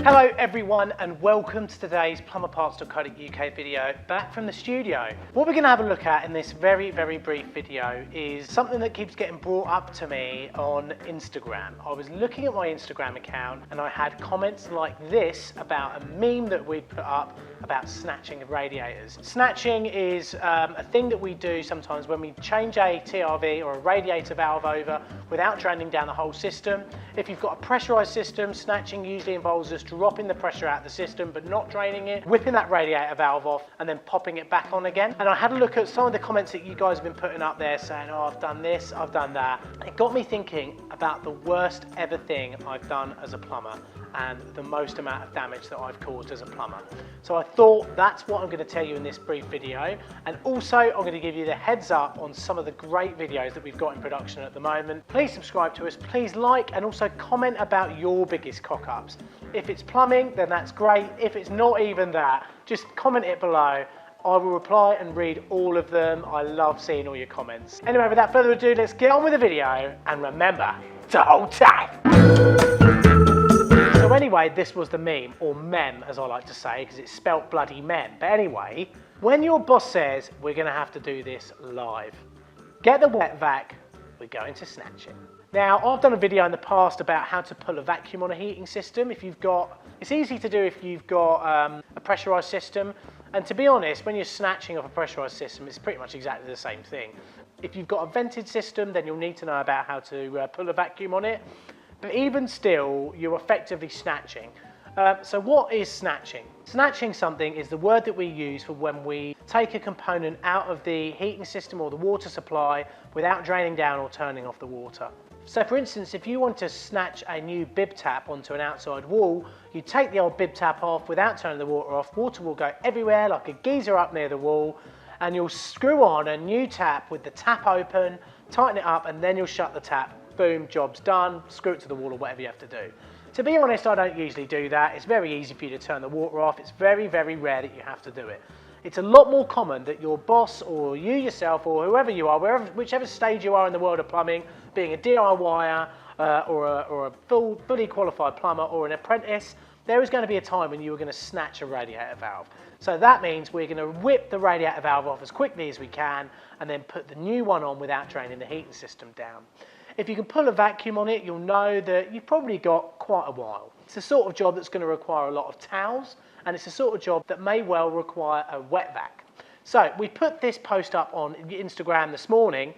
Hello everyone and welcome to today's plumberparts.co.uk video back from the studio. What we're going to have a look at in this very brief video is something that keeps getting brought up to me on Instagram. I was looking at my Instagram account and I had comments like this about a meme that we'd put up about snatching of radiators. Snatching is a thing that we do sometimes when we change a TRV or a radiator valve over without draining down the whole system. If you've got a pressurized system, snatching usually involves us dropping the pressure out of the system but not draining it, whipping that radiator valve off and then popping it back on again. And I had a look at some of the comments that you guys have been putting up there saying, oh, I've done this, I've done that. It got me thinking about the worst ever thing I've done as a plumber and the most amount of damage that I've caused as a plumber. So I thought that's what I'm going to tell you in this brief video, and also I'm going to give you the heads up on some of the great videos that we've got in production at the moment. Please subscribe to us, please like, and also comment about your biggest cock-ups. If it's plumbing, then that's great. If it's not even that, just comment it below. I will reply and read all of them. I love seeing all your comments. Anyway, without further ado, let's get on with the video, and remember to hold tight. So anyway, this was the meme, or mem as I like to say, because it's spelt bloody mem. But anyway, when your boss says, we're gonna have to do this live, get the wet vac, we're going to snatch it. Now, I've done a video in the past about how to pull a vacuum on a heating system. It's easy to do if you've got a pressurized system. And to be honest, when you're snatching off a pressurized system, it's pretty much exactly the same thing. If you've got a vented system, then you'll need to know about how to pull a vacuum on it. But even still, you're effectively snatching. So what is snatching? Snatching something is the word that we use for when we take a component out of the heating system or the water supply without draining down or turning off the water. So for instance, if you want to snatch a new bib tap onto an outside wall, you take the old bib tap off without turning the water off, water will go everywhere like a geyser up near the wall, and you'll screw on a new tap with the tap open, tighten it up, and then you'll shut the tap. Boom, job's done, screw it to the wall or whatever you have to do. To be honest, I don't usually do that. It's very easy for you to turn the water off. It's very rare that you have to do it. It's a lot more common that your boss or you yourself or whoever you are, whichever stage you are in the world of plumbing, being a DIYer or a fully qualified plumber or an apprentice, there is going to be a time when you are going to snatch a radiator valve. So that means we're going to whip the radiator valve off as quickly as we can and then put the new one on without draining the heating system down. If you can pull a vacuum on it, you'll know that you've probably got quite a while. It's the sort of job that's going to require a lot of towels, and it's the sort of job that may well require a wet vac. So we put this post up on Instagram this morning.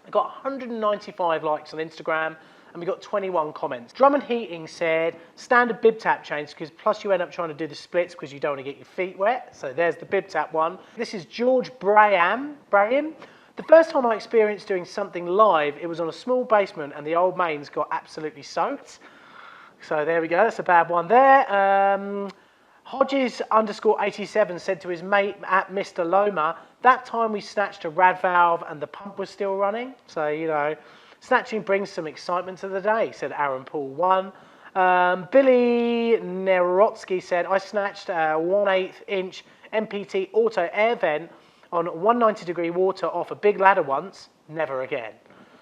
I got 195 likes on Instagram, and we got 21 comments. Drummond Heating said, standard bib tap change, because plus you end up trying to do the splits because you don't want to get your feet wet. So there's the bib tap one. This is George Braham. The first time I experienced doing something live, it was on a small basement and the old mains got absolutely soaked. So there we go, that's a bad one there. Hodges_87 said to his mate at Mr. Loma, that time we snatched a rad valve and the pump was still running. So, you know, snatching brings some excitement to the day, said Aaron Paul 1. Billy Nerotsky said, I snatched a 1/8 inch MPT auto air vent on 190-degree water off a big ladder once, never again.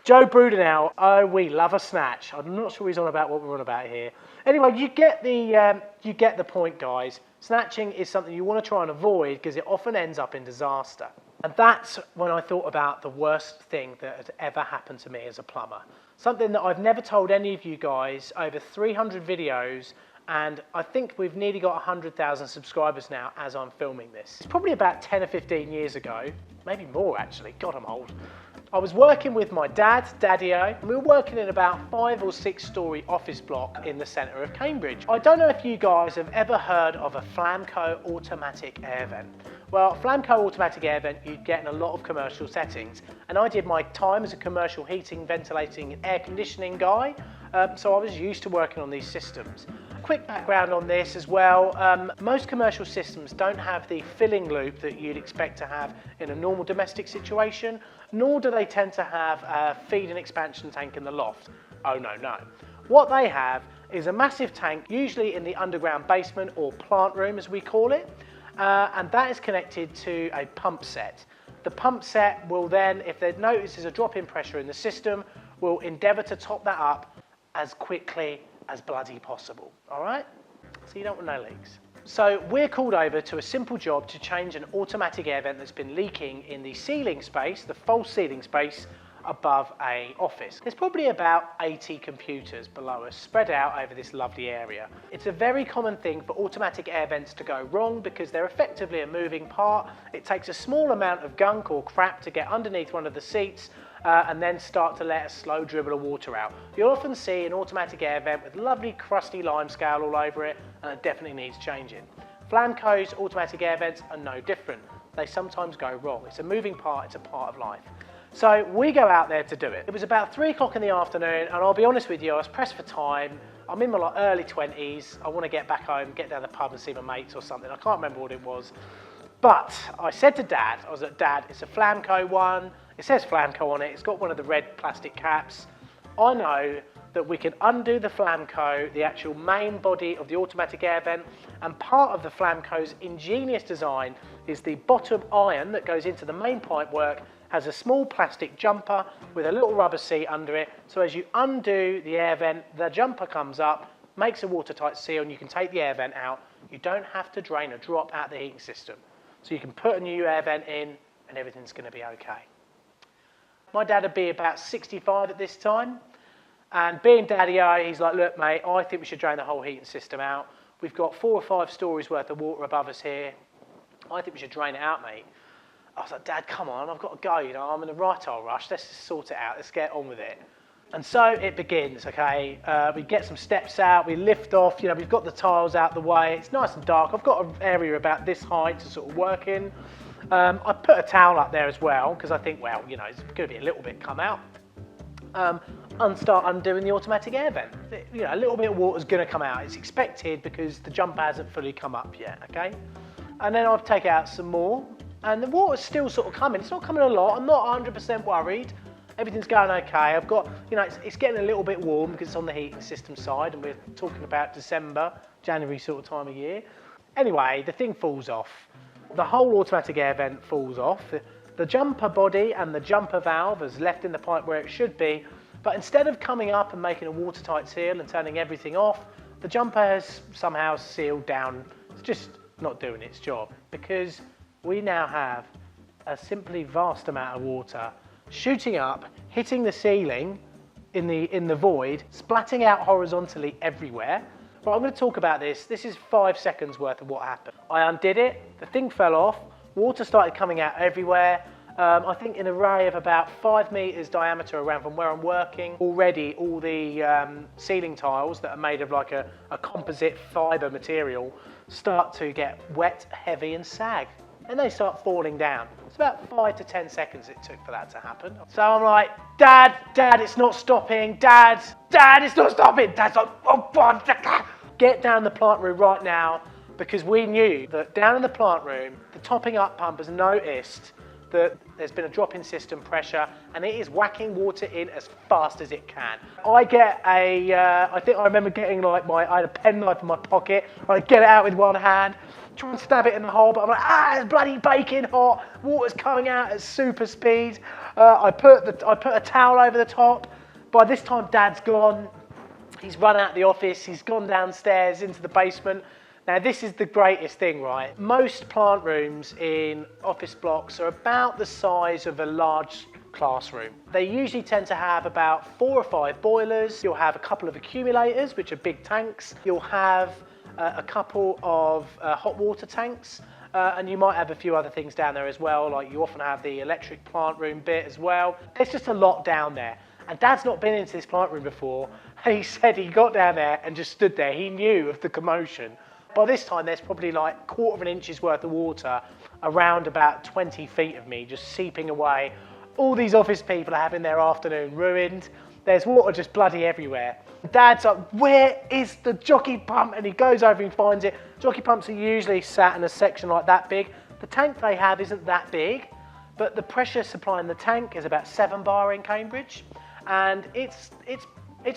Joe Brudenell, oh, we love a snatch. I'm not sure he's on about what we're on about here. Anyway, you get the point, guys. Snatching is something you want to try and avoid because it often ends up in disaster. And that's when I thought about the worst thing that had ever happened to me as a plumber. Something that I've never told any of you guys, over 300 videos, and I think we've nearly got 100,000 subscribers now as I'm filming this. It's probably about 10 or 15 years ago, maybe more actually, God, I'm old. I was working with my dad, Daddy-O, and we were working in about 5 or 6 story office block in the centre of Cambridge. I don't know if you guys have ever heard of a Flamco automatic air vent. Well, Flamco automatic air vent you'd get in a lot of commercial settings, and I did my time as a commercial heating, ventilating and air conditioning guy, so I was used to working on these systems. Quick background on this as well, most commercial systems don't have the filling loop that you'd expect to have in a normal domestic situation, nor do they tend to have a feed and expansion tank in the loft. Oh no. What they have is a massive tank, usually in the underground basement or plant room as we call it, and that is connected to a pump set. The pump set will then, if they notice a drop in pressure in the system, will endeavour to top that up as quickly as bloody possible, all right? so you don't want no leaks. So we're called over to a simple job to change an automatic air vent that's been leaking in the ceiling space, the false ceiling space above a office. There's probably about 80 computers below us spread out over this lovely area. It's a very common thing for automatic air vents to go wrong because they're effectively a moving part. It takes a small amount of gunk or crap to get underneath one of the seats and then start to let a slow dribble of water out. You'll often see an automatic air vent with lovely crusty limescale all over it, and it definitely needs changing. Flamco's automatic air vents are no different. They sometimes go wrong. It's a moving part, it's a part of life. So we go out there to do it. It was about 3 o'clock in the afternoon, and I'll be honest with you, I was pressed for time. I'm in my early 20s. I want to get back home, get down to the pub and see my mates or something. I can't remember what it was. But I said to Dad, Dad, it's a Flamco one. It says Flamco on it. It's got one of the red plastic caps. I know that we can undo the Flamco, the actual main body of the automatic air vent, and part of the Flamco's ingenious design is the bottom iron that goes into the main pipework has a small plastic jumper with a little rubber seat under it, so as you undo the air vent, the jumper comes up, makes a watertight seal, and you can take the air vent out. You don't have to drain a drop out the heating system. So you can put a new air vent in and everything's going to be okay. My dad would be about 65 at this time, and being daddy-o, he's like, look mate, I think we should drain the whole heating system out. We've got 4 or 5 stories worth of water above us here. I think we should drain it out, mate. I was like, Dad, come on, I've got to go, you know, I'm in a right old rush, let's just sort it out, let's get on with it. And so it begins, okay, we get some steps out, we lift off, you know, we've got the tiles out the way, it's nice and dark, I've got an area about this height to sort of work in. I put a towel up there as well, because I think, well, you know, it's going to be a little bit come out. And start undoing the automatic air vent. You know, a little bit of water's going to come out, it's expected because the jumper hasn't fully come up yet, okay? And then I'll take out some more, and the water's still sort of coming, it's not coming a lot, I'm not 100% worried. Everything's going okay. I've got, you know, it's getting a little bit warm because it's on the heating system side and we're talking about December, January sort of time of year. Anyway, the thing falls off. The whole automatic air vent falls off. The jumper body and the jumper valve is left in the pipe where it should be, but instead of coming up and making a watertight seal and turning everything off, the jumper has somehow sealed down. It's just not doing its job because we now have a simply vast amount of water shooting up, hitting the ceiling in the void, splatting out horizontally everywhere. But I'm going to talk about this. This is 5 seconds worth of what happened. I undid it, the thing fell off, water started coming out everywhere. I think in an array of about 5 meters diameter around from where I'm working. Already all the ceiling tiles that are made of like a composite fibre material start to get wet, heavy and sag. And they start falling down. It's about 5 to 10 seconds it took for that to happen. So I'm like, Dad, it's not stopping. Dad, it's not stopping. Dad's like, oh, God, get down the plant room right now, because we knew that down in the plant room, the topping up pump has noticed that there's been a drop in system pressure and it is whacking water in as fast as it can. I get I think I remember getting like I had a penknife in my pocket. I get it out with one hand, try and stab it in the hole, but I'm like, it's bloody baking hot. Water's coming out at super speed. I put a towel over the top. By this time, Dad's gone. He's run out of the office. He's gone downstairs into the basement. Now, this is the greatest thing, right? Most plant rooms in office blocks are about the size of a large classroom. They usually tend to have about 4 or 5 boilers. You'll have a couple of accumulators, which are big tanks. You'll have a couple of hot water tanks, and you might have a few other things down there as well, like you often have the electric plant room bit as well. There's just a lot down there. And Dad's not been into this plant room before. He said he got down there and just stood there. He knew of the commotion. By this time, there's probably like 1/4 of an inch's worth of water around about 20 feet of me, just seeping away. All these office people are having their afternoon ruined. There's water just bloody everywhere. Dad's like, where is the jockey pump? And he goes over and finds it. Jockey pumps are usually sat in a section like that big. The tank they have isn't that big, but the pressure supply in the tank is about 7 bar in Cambridge. And it's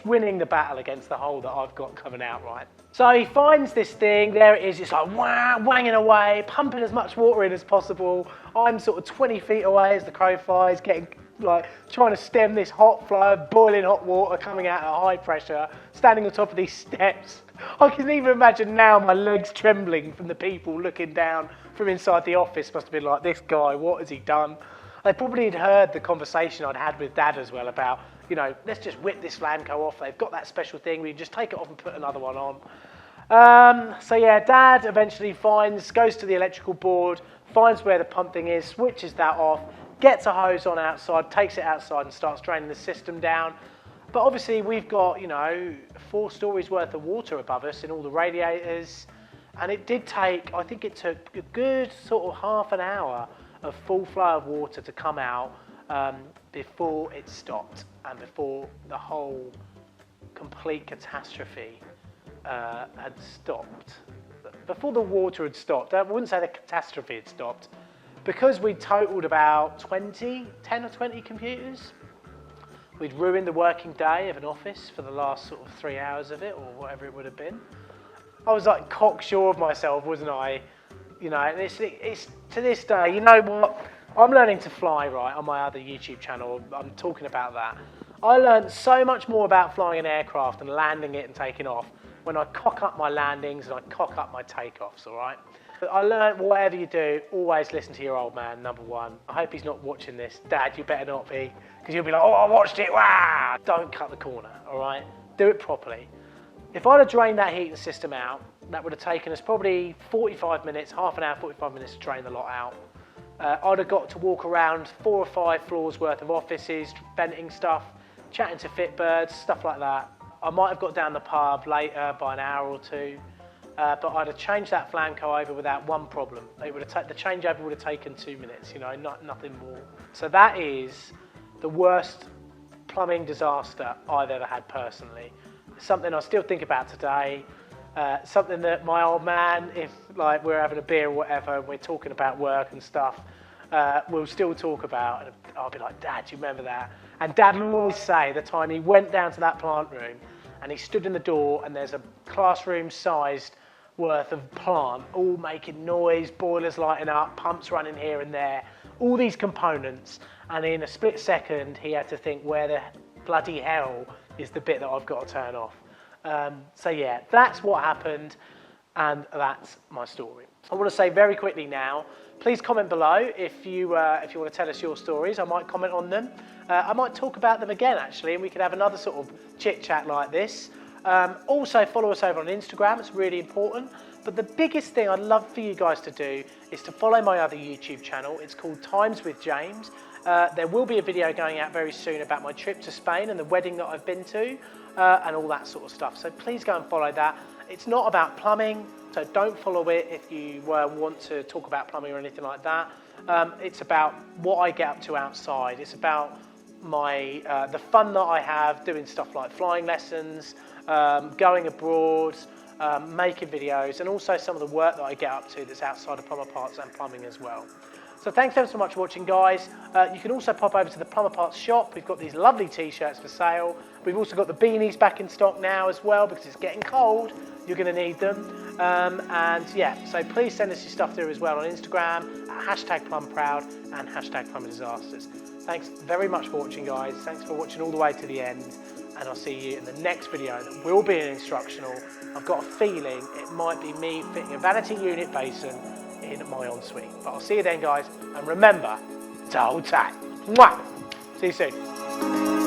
winning the battle against the hole that I've got coming out, right? So he finds this thing, there it is, it's like wanging away, pumping as much water in as possible. I'm sort of 20 feet away as the crow flies, getting like trying to stem this hot flow of boiling hot water coming out at high pressure, standing on top of these steps. I can even imagine now my legs trembling from the people looking down from inside the office. Must have been like, this guy, what has he done? They probably had heard the conversation I'd had with Dad as well about, you know, let's just whip this Flamco off. They've got that special thing. We can just take it off and put another one on. So yeah, Dad eventually goes to the electrical board, finds where the pump thing is, switches that off, gets a hose on outside, takes it outside and starts draining the system down. But obviously we've got, you know, 4 stories worth of water above us in all the radiators. And it did take, I think it took a good sort of half an hour of full flow of water to come out before it stopped and before the whole complete catastrophe had stopped. Before the water had stopped, I wouldn't say the catastrophe had stopped, because we totaled about 10 or 20 computers. We'd ruined the working day of an office for the last sort of 3 hours of it, or whatever it would have been. I was like cocksure of myself, wasn't I? You know, and it's to this day, you know what? I'm learning to fly, right, on my other YouTube channel. I'm talking about that. I learned so much more about flying an aircraft and landing it and taking off when I cock up my landings and I cock up my takeoffs, all right? But I learned, whatever you do, always listen to your old man, number one. I hope he's not watching this. Dad, you better not be, because you'll be like, oh, I watched it, wow! Don't cut the corner, all right? Do it properly. If I'd have drained that heating system out, that would have taken us probably 45 minutes, half an hour, 45 minutes to drain the lot out. I'd have got to walk around 4 or 5 floors worth of offices, venting stuff, chatting to Fitbirds, stuff like that. I might have got down the pub later by an hour or 2. But I'd have changed that Flamco over without one problem. It would have the changeover would have taken 2 minutes, you know, nothing more. So that is the worst plumbing disaster I've ever had personally. Something I still think about today. Something that my old man, if like we're having a beer or whatever, and we're talking about work and stuff, we'll still talk about. And I'll be like, Dad, do you remember that? And Dad will always say the time he went down to that plant room and he stood in the door and there's a classroom-sized worth of plant, all making noise, boilers lighting up, pumps running here and there, all these components, and in a split second he had to think, where the bloody hell is the bit that I've got to turn off? So yeah, that's what happened, and that's my story. I want to say very quickly now, please comment below if you want to tell us your stories. I might comment on them. I might talk about them again actually, and we could have another sort of chit chat like this. Also follow us over on Instagram, it's really important. But the biggest thing I'd love for you guys to do is to follow my other YouTube channel. It's called Times with James. There will be a video going out very soon about my trip to Spain and the wedding that I've been to and all that sort of stuff. So please go and follow that. It's not about plumbing, so don't follow it if you want to talk about plumbing or anything like that. It's about what I get up to outside. It's about my the fun that I have doing stuff like flying lessons, going abroad, making videos, and also some of the work that I get up to that's outside of plumber parts and plumbing as well. So thanks ever so much for watching, guys. You can also pop over to the Plumber Parts shop. We've got these lovely t-shirts for sale. We've also got the beanies back in stock now as well, because it's getting cold. You're going to need them. And yeah, so please send us your stuff through as well on Instagram at #plumproud and #plumberdisasters. Thanks very much for watching, guys. Thanks for watching all the way to the end. And I'll see you in the next video that will be an instructional. I've got a feeling it might be me fitting a vanity unit basin in my ensuite. But I'll see you then, guys. And remember to hold tight. Mwah! See you soon.